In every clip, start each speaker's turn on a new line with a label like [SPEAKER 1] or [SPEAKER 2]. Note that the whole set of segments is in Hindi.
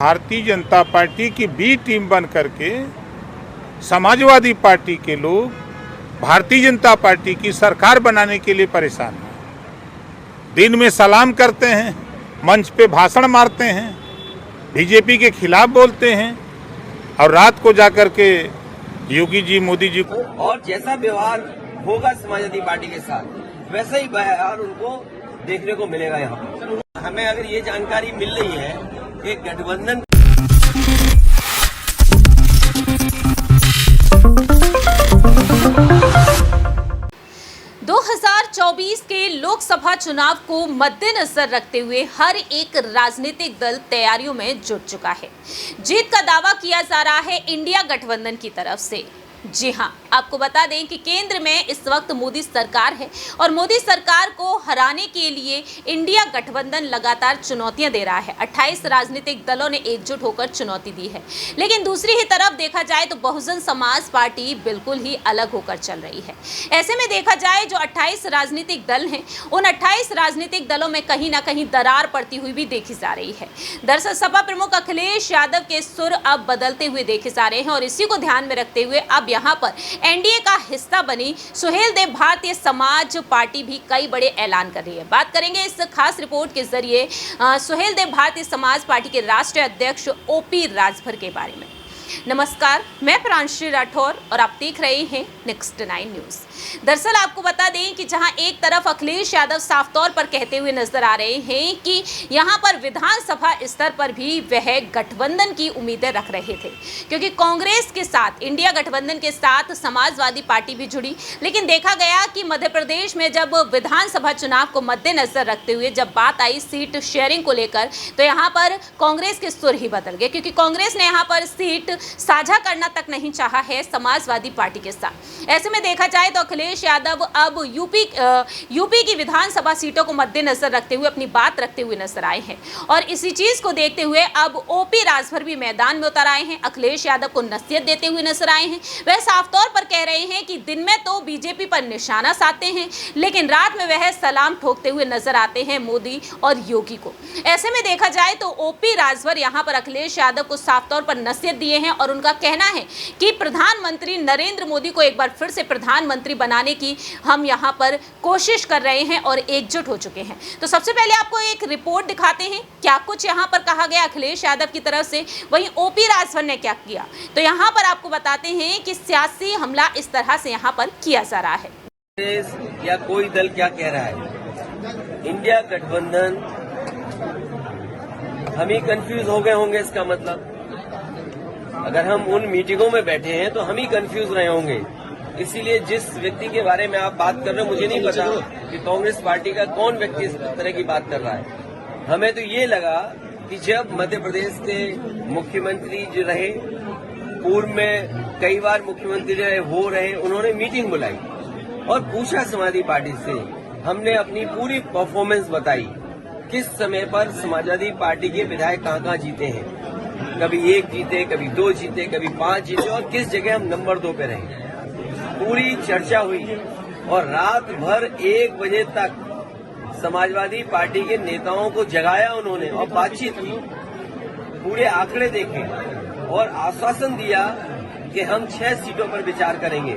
[SPEAKER 1] भारतीय जनता पार्टी की बी टीम बन करके समाजवादी पार्टी के लोग भारतीय जनता पार्टी की सरकार बनाने के लिए परेशान हैं। दिन में सलाम करते हैं, मंच पे भाषण मारते हैं, बीजेपी के खिलाफ बोलते हैं और रात को जाकर के योगी जी, मोदी जी को
[SPEAKER 2] और जैसा व्यवहार होगा समाजवादी पार्टी के साथ वैसा ही व्यवहार उनको देखने को मिलेगा। यहाँ पर हमें अगर ये जानकारी मिल रही है कि गठबंधन
[SPEAKER 3] 2024 के लोकसभा चुनाव को मद्देनजर रखते हुए हर एक राजनीतिक दल तैयारियों में जुट चुका है। जीत का दावा किया जा रहा है इंडिया गठबंधन की तरफ से। जी हां, आपको बता दें कि केंद्र में इस वक्त मोदी सरकार है और मोदी सरकार को हराने के लिए इंडिया गठबंधन लगातार चुनौतियां दे रहा है। 28 राजनीतिक दलों ने एकजुट होकर चुनौती दी है, लेकिन दूसरी ही तरफ देखा जाए तो बहुजन समाज पार्टी बिल्कुल ही अलग होकर चल रही है। ऐसे में देखा जाए जो 28 राजनीतिक दल हैं, उन 28 राजनीतिक दलों में कहीं ना कहीं दरार पड़ती हुई भी देखी जा रही है। दरअसल सपा प्रमुख अखिलेश यादव के सुर अब बदलते हुए देखे जा रहे हैं और इसी को ध्यान में रखते हुए अब यहाँ पर एनडीए का हिस्सा बनी सुहेलदेव भारतीय समाज पार्टी भी कई बड़े ऐलान कर रही है। बात करेंगे इस खास रिपोर्ट के जरिए सुहेलदेव भारतीय समाज पार्टी के राष्ट्रीय अध्यक्ष ओपी राजभर के बारे में। नमस्कार, मैं प्रांशी राठौर और आप देख रहे हैं नेक्स्ट 9 न्यूज। दरअसल आपको बता दें कि जहां एक तरफ अखिलेश यादव साफ तौर पर कहते हुए नजर आ रहे हैं कि यहां पर विधानसभा स्तर पर भी वह गठबंधन की उम्मीदें रख रहे थे, क्योंकि कांग्रेस के साथ इंडिया गठबंधन के साथ समाजवादी पार्टी भी जुड़ी। लेकिन देखा गया कि मध्य प्रदेश में जब विधानसभा चुनाव को मद्देनजर रखते हुए जब बात आई सीट शेयरिंग को लेकर, तो यहाँ पर कांग्रेस के सुर ही बदल गए, क्योंकि कांग्रेस ने यहाँ पर सीट साझा करना तक नहीं चाहा है समाजवादी पार्टी के साथ। ऐसे में देखा जाए तो अखिलेश यादव अब यूपी की विधानसभा सीटों को मद्देनजर रखते हुए अपनी बात रखते हुए नजर आए हैं और इसी चीज को देखते हुए अब ओपी राजभर भी मैदान में उतर आए हैं। अखिलेश यादव को नसीहत देते हुए नजर आए हैं। वह साफ तौर पर कह रहे हैं कि दिन में तो बीजेपी पर निशाना साधते हैं, लेकिन रात में वह सलाम ठोकते हुए नजर आते हैं मोदी और योगी को। ऐसे में देखा जाए तो ओपी राजभर यहाँ पर अखिलेश यादव को साफ तौर पर नसीहत दिए हैं और उनका कहना है कि प्रधानमंत्री नरेंद्र मोदी को एक बार फिर से प्रधानमंत्री बनाने की हम यहां पर कोशिश कर रहे हैं और एकजुट हो चुके हैं। तो सबसे पहले आपको एक रिपोर्ट दिखाते हैं क्या कुछ यहां पर कहा गया अखिलेश यादव की तरफ से, वहीं ओपी राजभर ने क्या किया। तो यहां पर आपको बताते हैं कि सियासी हमला इस तरह से यहां पर किया जा रहा है।
[SPEAKER 2] या कोई दल क्या कह रहा है, इंडिया गठबंधन हम ही कंफ्यूज हो गए होंगे। इसका मतलब अगर हम उन मीटिंगों में बैठे हैं तो हम ही कंफ्यूज रहे होंगे। इसीलिए जिस व्यक्ति के बारे में आप बात कर रहे हो, मुझे नहीं पता कि कांग्रेस पार्टी का कौन व्यक्ति इस तरह की बात कर रहा है। हमें तो ये लगा कि जब मध्य प्रदेश के मुख्यमंत्री जो रहे, पूर्व में कई बार मुख्यमंत्री रहे, उन्होंने मीटिंग बुलाई और पूछा समाजवादी पार्टी से। हमने अपनी पूरी परफॉर्मेंस बताई, किस समय पर समाजवादी पार्टी के विधायक कहाँ जीते हैं। कभी 1 जीते, कभी 2 जीते, कभी 5 जीते और किस जगह हम नंबर 2 पे रहे। पूरी चर्चा हुई और रात भर 1 बजे तक समाजवादी पार्टी के नेताओं को जगाया उन्होंने और बातचीत की, पूरे आंकड़े देखे और आश्वासन दिया कि हम 6 सीटों पर विचार करेंगे।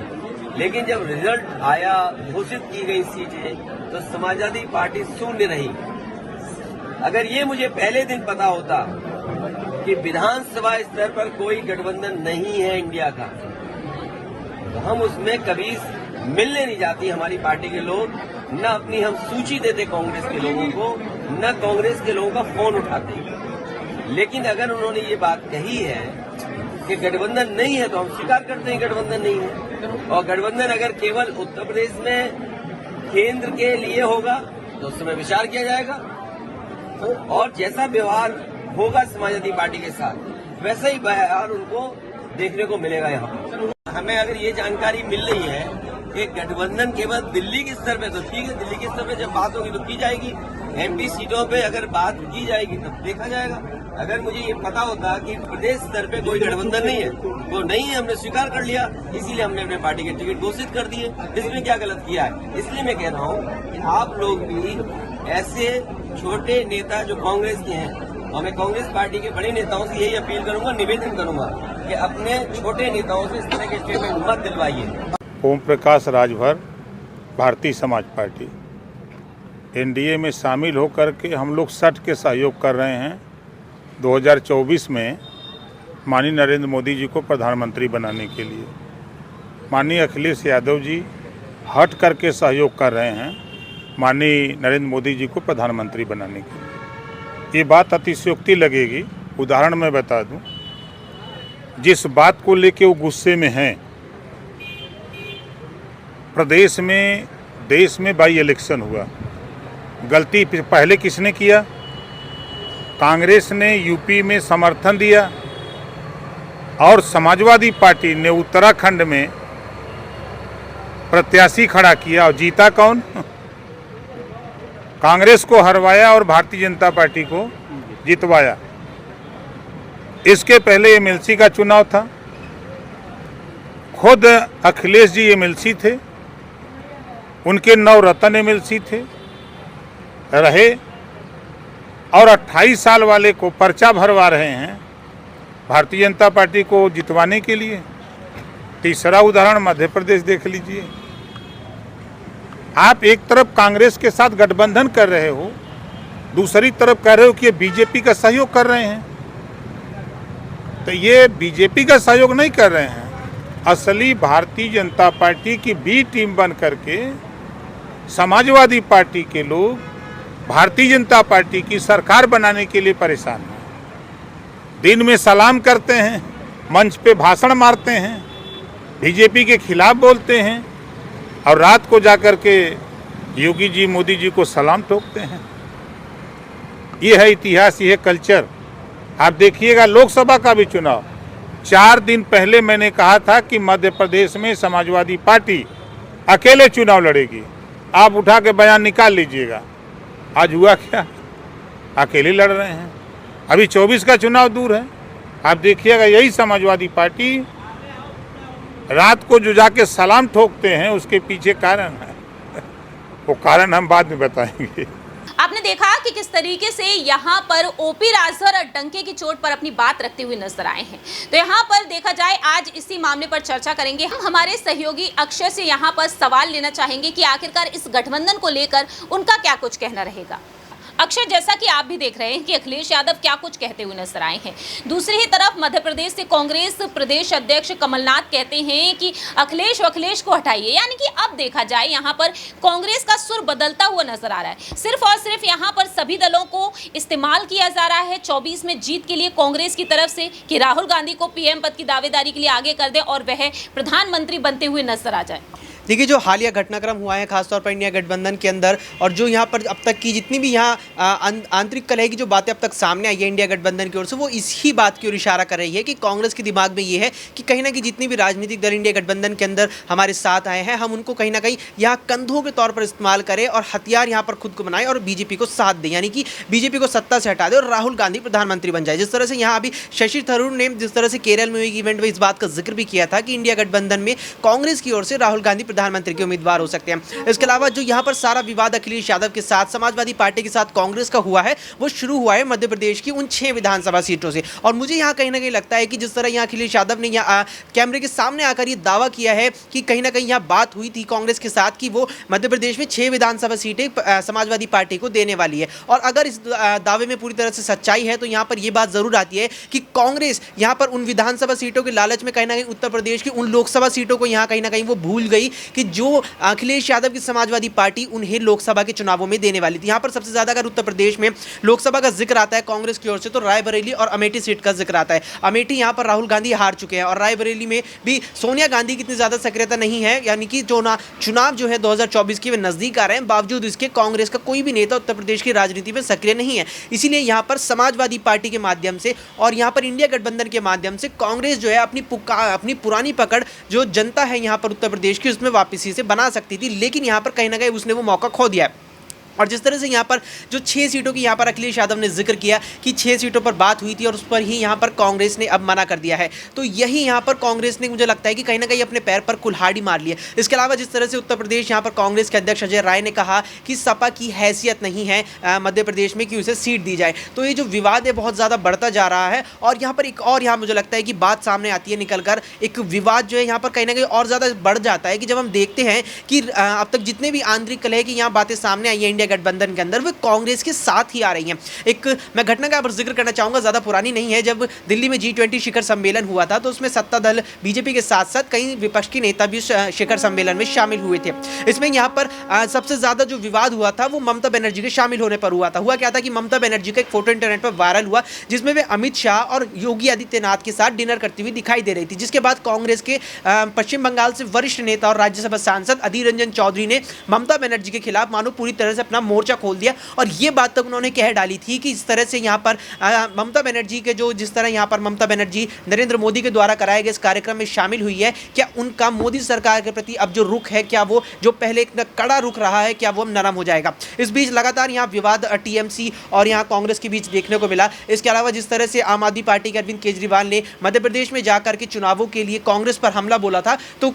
[SPEAKER 2] लेकिन जब रिजल्ट आया, घोषित की गई सीटें, तो समाजवादी पार्टी शून्य रही। अगर ये मुझे पहले दिन पता होता कि विधानसभा स्तर पर कोई गठबंधन नहीं है इंडिया का, तो हम उसमें कभी मिलने नहीं जाती हमारी पार्टी के लोग, न अपनी हम सूची देते कांग्रेस के लोगों को, न कांग्रेस के लोगों का फोन उठाते। लेकिन अगर उन्होंने ये बात कही है कि गठबंधन नहीं है, तो हम स्वीकार करते हैं गठबंधन नहीं है। और गठबंधन अगर केवल उत्तर प्रदेश में केंद्र के लिए होगा तो उस समय विचार किया जाएगा और जैसा व्यवहार होगा समाजवादी पार्टी के साथ वैसा ही व्यवहार उनको देखने को मिलेगा। यहाँ पर हमें अगर ये जानकारी मिल रही है कि गठबंधन केवल दिल्ली के स्तर पे, तो ठीक है, दिल्ली के स्तर पे जब बात होगी तो की जाएगी। एमपी सीटों पे अगर बात की जाएगी तब देखा जाएगा। अगर मुझे ये पता होता कि प्रदेश स्तर पे कोई गठबंधन नहीं है तो नहीं है, हमने स्वीकार कर लिया, इसीलिए हमने अपने पार्टी के टिकट घोषित कर दिए। इसमें क्या गलत किया है? इसलिए मैं कह रहा हूँ कि आप लोग भी ऐसे छोटे नेता जो कांग्रेस के हैं और मैं कांग्रेस पार्टी के बड़े नेताओं से यही अपील करूंगा, निवेदन करूंगा कि अपने छोटे नेताओं से इस तरह के स्टेटमेंट मत दिलवाइए।
[SPEAKER 1] ओम प्रकाश राजभर, भारतीय समाज पार्टी। एनडीए में शामिल होकर के हम लोग सट के सहयोग कर रहे हैं 2024 में माननीय नरेंद्र मोदी जी को प्रधानमंत्री बनाने के लिए। माननीय अखिलेश यादव जी हट करके सहयोग कर रहे हैं माननीय नरेंद्र मोदी जी को प्रधानमंत्री बनाने के लिए। ये बात अतिशयोक्ति लगेगी, उदाहरण मैं बता दूं, जिस बात को लेके वो गुस्से में हैं, प्रदेश में देश में बाई इलेक्शन हुआ, गलती पहले किसने किया? कांग्रेस ने यूपी में समर्थन दिया और समाजवादी पार्टी ने उत्तराखंड में प्रत्याशी खड़ा किया और जीता कौन? कांग्रेस को हरवाया और भारतीय जनता पार्टी को जितवाया। इसके पहले एमएलसी का चुनाव था, खुद अखिलेश जी एमएलसी थे, उनके नवरत्न एमएलसी थे रहे और 28 साल वाले को पर्चा भरवा रहे हैं भारतीय जनता पार्टी को जितवाने के लिए। तीसरा उदाहरण मध्य प्रदेश देख लीजिए। आप एक तरफ कांग्रेस के साथ गठबंधन कर रहे हो, दूसरी तरफ कह रहे हो कि ये बीजेपी का सहयोग कर रहे हैं। तो ये बीजेपी का सहयोग नहीं कर रहे हैं, असली भारतीय जनता पार्टी की बी टीम बन करके समाजवादी पार्टी के लोग भारतीय जनता पार्टी की सरकार बनाने के लिए परेशान हैं। दिन में सलाम करते हैं, मंच पे भाषण मारते हैं, बीजेपी के खिलाफ बोलते हैं और रात को जाकर के योगी जी मोदी जी को सलाम ठोकते हैं। ये है इतिहास, ये है कल्चर। आप देखिएगा लोकसभा का भी चुनाव 4 दिन पहले मैंने कहा था कि मध्य प्रदेश में समाजवादी पार्टी अकेले चुनाव लड़ेगी। आप उठा के बयान निकाल लीजिएगा, आज हुआ क्या? अकेले लड़ रहे हैं। अभी 24 का चुनाव दूर है, आप देखिएगा यही समाजवादी पार्टी रात को जो जाके सलाम ठोकते हैं उसके पीछे कारण है। वो कारण हम बाद में बताएंगे।
[SPEAKER 3] आपने देखा कि किस तरीके से यहाँ पर ओपी राजभर डंके की चोट पर अपनी बात रखते हुए नजर आए हैं। तो यहाँ पर देखा जाए, आज इसी मामले पर चर्चा करेंगे। हम हमारे सहयोगी अक्षय से यहाँ पर सवाल लेना चाहेंगे कि आखिरकार इस गठबंधन को लेकर उनका क्या कुछ कहना रहेगा। अक्षय, जैसा कि आप भी देख रहे हैं कि अखिलेश यादव क्या कुछ कहते हुए नजर आए हैं। दूसरी ही तरफ मध्य प्रदेश से कांग्रेस प्रदेश अध्यक्ष कमलनाथ कहते हैं कि अखिलेश को हटाइए। यानी कि अब देखा जाए यहाँ पर कांग्रेस का सुर बदलता हुआ नजर आ रहा है। सिर्फ और सिर्फ यहाँ पर सभी दलों को इस्तेमाल किया जा रहा है 24 में जीत के लिए कांग्रेस की तरफ से कि राहुल गांधी को पीएम पद की दावेदारी के लिए आगे कर दे और वह प्रधानमंत्री बनते हुए नजर आ जाए।
[SPEAKER 4] देखिए, जो हालिया घटनाक्रम हुआ है खासतौर पर इंडिया गठबंधन के अंदर, और जो यहाँ पर अब तक की जितनी भी यहाँ आंतरिक कलह की जो बातें अब तक सामने आई है इंडिया गठबंधन की ओर से, वो इसी बात की ओर इशारा कर रही है कि कांग्रेस के दिमाग में ये है कि कहीं ना कहीं जितनी भी राजनीतिक दल इंडिया गठबंधन के अंदर हमारे साथ आए हैं, हम उनको कहीं ना कहीं यहाँ कंधों के तौर पर इस्तेमाल करें और हथियार यहाँ पर खुद को बनाए और बीजेपी को साथ दें, यानी कि बीजेपी को सत्ता से हटा दे और राहुल गांधी प्रधानमंत्री बन जाए। जिस तरह से यहाँ अभी शशि थरूर ने जिस तरह से केरल में हुई इवेंट में इस बात का जिक्र भी किया था कि इंडिया गठबंधन में कांग्रेस की ओर से राहुल गांधी प्रधानमंत्री के उम्मीदवार हो सकते हैं। इसके अलावा जो यहाँ पर सारा विवाद अखिलेश यादव के साथ समाजवादी पार्टी के साथ कांग्रेस का हुआ है, वो शुरू हुआ है मध्य प्रदेश की उन 6 विधानसभा सीटों से। और मुझे यहाँ कहीं ना कहीं लगता है कि जिस तरह यहाँ अखिलेश यादव ने यहाँ कैमरे के सामने आकर ये दावा किया है कि कहीं ना कहीं यहाँ बात हुई थी कांग्रेस के साथ कि वो मध्य प्रदेश में 6 विधानसभा सीटें समाजवादी पार्टी को देने वाली है। और अगर इस दावे में पूरी तरह से सच्चाई है तो यहाँ पर यह बात जरूर आती है कि कांग्रेस यहाँ पर उन विधानसभा सीटों के लालच में कहीं ना कहीं उत्तर प्रदेश की उन लोकसभा सीटों को यहाँ कहीं ना कहीं वो भूल गई कि जो अखिलेश यादव की समाजवादी पार्टी उन्हें लोकसभा के चुनावों में देने वाली थी। यहाँ पर सबसे ज्यादा अगर उत्तर प्रदेश में लोकसभा का जिक्र आता है कांग्रेस की ओर से तो रायबरेली और अमेठी सीट का जिक्र आता है। अमेठी यहाँ पर राहुल गांधी हार चुके हैं और रायबरेली में भी सोनिया गांधी की इतनी ज्यादा सक्रियता नहीं है, यानी कि जो चुनाव जो है 2024 के नजदीक आ रहे हैं, बावजूद इसके कांग्रेस का कोई भी नेता उत्तर प्रदेश की राजनीति में सक्रिय नहीं है। इसीलिए यहाँ पर समाजवादी पार्टी के माध्यम से और यहाँ पर इंडिया गठबंधन के माध्यम से कांग्रेस जो है अपनी पुरानी पकड़ जो जनता है यहाँ पर उत्तर प्रदेश की उसमें वापसी से बना सकती थी, लेकिन यहाँ पर कहीं ना कहीं उसने वो मौका खो दिया है। और जिस तरह से यहाँ पर जो 6 सीटों की यहाँ पर अखिलेश यादव ने जिक्र किया कि 6 सीटों पर बात हुई थी और उस पर ही यहाँ पर कांग्रेस ने अब मना कर दिया है, तो यही यहाँ पर कांग्रेस ने मुझे लगता है कि कहीं ना कहीं अपने पैर पर कुल्हाड़ी मार ली है। इसके अलावा जिस तरह से उत्तर प्रदेश यहाँ पर कांग्रेस के अध्यक्ष अजय राय ने कहा कि सपा की हैसियत नहीं है मध्य प्रदेश में कि उसे सीट दी जाए, तो ये जो विवाद है बहुत ज़्यादा बढ़ता जा रहा है। और यहाँ पर एक और यहाँ मुझे लगता है कि बात सामने आती है निकलकर, एक विवाद जो है यहाँ पर कहीं ना कहीं और ज़्यादा बढ़ जाता है कि जब हम देखते हैं कि अब तक जितने भी आंतरिक कलह की यहाँ बातें सामने आई है इंडिया गठबंधन के अंदर, वे कांग्रेस के साथ ही आ रही हैं। एक मैं घटना का पर जिक्र करना चाहूँगा, ज़्यादा पुरानी नहीं है। जब दिल्ली में G20 शिखर सम्मेलन हुआ था तो उसमें सत्ता दल बीजेपी के साथ साथ कई विपक्ष के नेता भी शिखर सम्मेलन में शामिल हुए थे। इसमें यहाँ पर सबसे ज़्यादा जो विवाद हुआ था वो ममता बनर्जी के शामिल होने पर हुआ था। हुआ क्या था कि ममता बनर्जी का एक फोटो इंटरनेट पर वायरल हुआ जिसमें वे अमित शाह और योगी आदित्यनाथ के साथ डिनर करती हुई दिखाई दे रही थी, जिसके बाद कांग्रेस के पश्चिम बंगाल से वरिष्ठ नेता और राज्यसभा सांसद अधीर रंजन चौधरी ने ममता बनर्जी के खिलाफ मानो पूरी तरह से अपना मोर्चा खोल दिया और ये बात तक उन्होंने कह डाली थी कि इस तरह से यहाँ पर ममता बनर्जी के जो जिस तरह यहाँ पर ममता बनर्जी नरेंद्र मोदी के द्वारा कराए गए इस कार्यक्रम में शामिल हुई है, क्या उनका मोदी सरकार के प्रति अब जो रुख है, क्या वो जो पहले एक कड़ा रुख रहा है, क्या वो नरम हो जाएगा। इस बीच लगातार यहाँ विवाद टीएमसी और यहाँ कांग्रेस के बीच देखने को मिला। इसके अलावा जिस तरह से आम आदमी पार्टी के अरविंद केजरीवाल ने मध्य प्रदेश में जाकर के चुनावों के लिए कांग्रेस पर हमला बोला था, तो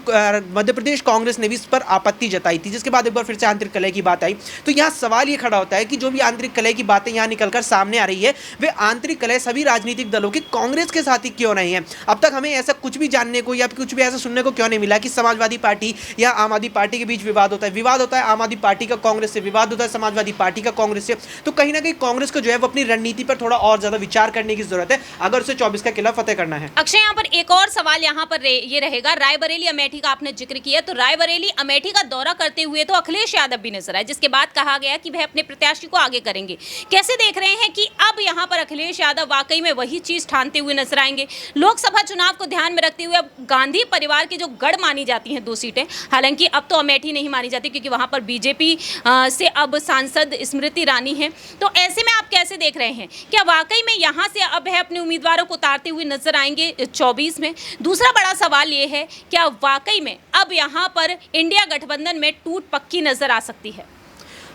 [SPEAKER 4] मध्य प्रदेश कांग्रेस ने भी इस पर आपत्ति जताई थी, जिसके बाद एक बार फिर से आंतरिक कलह की बात आई। तो यहाँ सवाल ये खड़ा होता है कि जो भी आंतरिक कलह की बातें यहाँ निकलकर सामने आ रही है, वे आंतरिक कलह सभी राजनीतिक दलों की कांग्रेस के साथ ही क्यों नहीं है। अब तक हमें ऐसा कुछ भी जानने को या कुछ भी ऐसा सुनने को क्यों नहीं मिला कि समाजवादी पार्टी या आम आदमी पार्टी के बीच विवाद होता है आम आदमी पार्टी का कांग्रेस से, विवाद होता है समाजवादी पार्टी का कांग्रेस से। तो कहीं ना कहीं कांग्रेस को जो है वो अपनी रणनीति पर थोड़ा और ज्यादा विचार करने की जरूरत है अगर उसे 24 का किला फतेह करना है।
[SPEAKER 3] अक्षय, यहाँ पर एक और सवाल यहाँ पर ये रहेगा, रायबरेली अमेठी का आपने जिक्र किया, तो रायबरेली अमेठी का दौरा करते हुए तो अखिलेश यादव भी नजर आए, जिसके बाद कहा गया कि वह अपने प्रत्याशी को आगे करेंगे। कैसे देख रहे हैं कि अब यहाँ पर अखिलेश यादव वाकई में वही चीज ठानते हुए नजर आएंगे? लोकसभा चुनाव को ध्यान में रखते हुए अब गांधी परिवार की जो गढ़ मानी जाती हैं 2 सीटें, हालांकि अब तो अमेठी नहीं मानी जाती क्योंकि वहां पर बीजेपी से अब सांसद स्मृति ईरानी है, तो ऐसे में आप कैसे देख रहे हैं, क्या वाकई में यहाँ से अब है अपने उम्मीदवारों को उतारते हुए नजर आएंगे 24 में? दूसरा बड़ा सवाल ये है, क्या वाकई में अब यहाँ पर इंडिया गठबंधन में टूट पक्की नजर आ सकती है?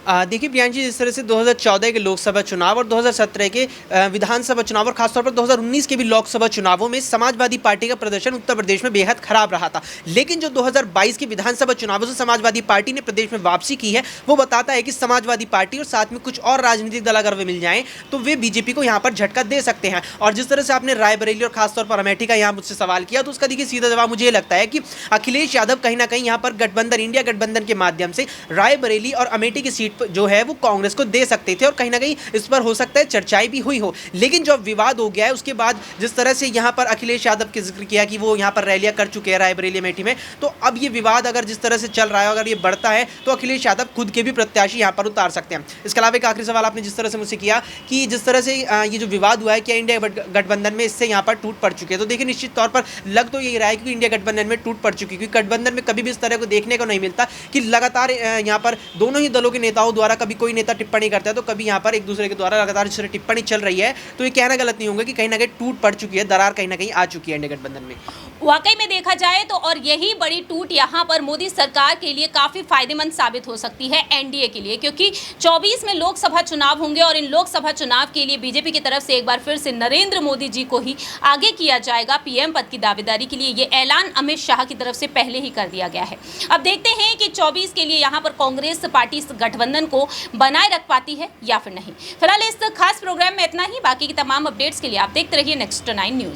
[SPEAKER 4] देखिए प्रियांशी, जिस तरह से 2014 के लोकसभा चुनाव और 2017 के विधानसभा चुनाव और खासतौर पर 2019 के भी लोकसभा चुनावों में समाजवादी पार्टी का प्रदर्शन उत्तर प्रदेश में बेहद खराब रहा था, लेकिन जो 2022 के विधानसभा चुनावों से समाजवादी पार्टी ने प्रदेश में वापसी की है वो बताता है कि समाजवादी पार्टी और साथ में कुछ और राजनीतिक दल अगर वे मिल जाएं तो वे बीजेपी को यहाँ पर झटका दे सकते हैं। और जिस तरह से आपने रायबरेली और खासतौर पर अमेठी का यहाँ मुझसे सवाल किया, तो उसका देखिए सीधा जवाब मुझे लगता है कि अखिलेश यादव कहीं ना कहीं यहाँ पर गठबंधन, इंडिया गठबंधन के माध्यम से रायबरेली और अमेठी की सीट जो है वो कांग्रेस को दे सकते थे और कहीं ना कहीं इस पर हो सकता है चर्चाएं भी हुई हो। लेकिन जो विवाद हो गया है उसके बाद जिस तरह से यहाँ पर अखिलेश यादव के जिक्र किया कि वो यहाँ पर रैलियां कर चुके हैं रायबरेली अमेठी में, तो अब ये विवाद अगर जिस तरह से चल रहा है, अगर ये बढ़ता है तो अखिलेश यादव खुद के भी प्रत्याशी यहाँ पर उतार सकते हैं। इसके अलावा एक आखिरी सवाल आपने जिस तरह से मुझसे किया कि जिस तरह से ये जो विवाद हुआ है क्या इंडिया गठबंधन में इससे यहाँ पर टूट पड़ चुकी है, तो देखिए निश्चित तौर पर लग तो यही रहा है कि इंडिया गठबंधन में टूट पड़ चुकी है, क्योंकि गठबंधन में कभी भी इस तरह को देखने को नहीं मिलता कि लगातार यहाँ पर दोनों ही दलों के नेताओं द्वारा कभी कोई नेता टिप्पणी करता है तो कभी यहाँ पर एक दूसरे के द्वारा लगातार जिस तरह टिप्पणी चल रही है, तो ये कहना गलत नहीं होगा कि कहीं ना कहीं टूट पड़ चुकी है, दरार कहीं ना कहीं आ चुकी है इंडिया गठबंधन में।
[SPEAKER 3] वाकई में देखा जाए तो और यही बड़ी टूट यहाँ पर मोदी सरकार के लिए काफी फायदेमंद साबित हो सकती है एनडीए के लिए, क्योंकि 24 में लोकसभा चुनाव होंगे और इन लोकसभा चुनाव के लिए बीजेपी की तरफ से एक बार फिर से नरेंद्र मोदी जी को ही आगे किया जाएगा पीएम पद की दावेदारी के लिए। ये ऐलान अमित शाह की तरफ से पहले ही कर दिया गया है। अब देखते हैं कि 24 के लिए यहाँ पर कांग्रेस पार्टी इस गठबंधन को बनाए रख पाती है या फिर नहीं। फिलहाल इस खास प्रोग्राम में इतना ही। बाकी की तमाम अपडेट्स के लिए आप देखते रहिए नेक्स्ट 9 न्यूज।